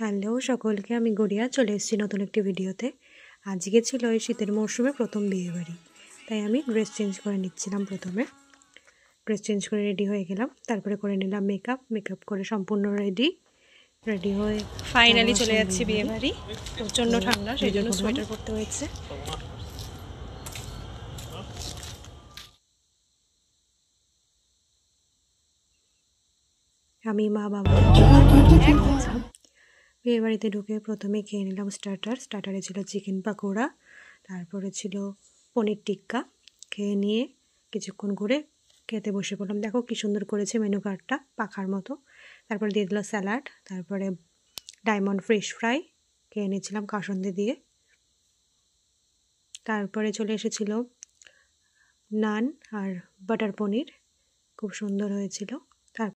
Hello সকলকে, আমি গড়িয়া চলে এসেছি নতুন একটি ভিডিওতে। আজকে ছিল এই শীতের মরশুমে প্রথম বিয়েবাড়ি, তাই আমি ড্রেস চেঞ্জ করে নিচ্ছিলাম। প্রথমে ড্রেস চেঞ্জ করে রেডি হয়ে গেলাম, তারপরে করে নিলাম মেকআপ করে সম্পূর্ণ রেডি হয়ে ফাইনালি চলে যাচ্ছি বিয়েবাড়ি। প্রচণ্ড ঠান্ডা, সেই জন্য সোয়েটার পরতে হয়েছে। আমি মা বাবা বিয়ে বাড়িতে ঢুকে প্রথমে খেয়ে নিলাম স্টার্টারে ছিল চিকেন পাকোড়া, তারপরে ছিল পনির টিক্কা। খেয়ে নিয়ে কিছুক্ষণ ঘুরে খেতে বসে পড়লাম। দেখো কি সুন্দর করেছে মেনু কার্ডটা, পাখার মতো। তারপরে দিয়ে দিল স্যালাড, তারপরে ডায়মন্ড ফিশ ফ্রাই খেয়ে নিয়েছিলাম কাসুন্দি দিয়ে। তারপরে চলে এসেছিল নান আর বাটার পনির, খুব সুন্দর হয়েছিল।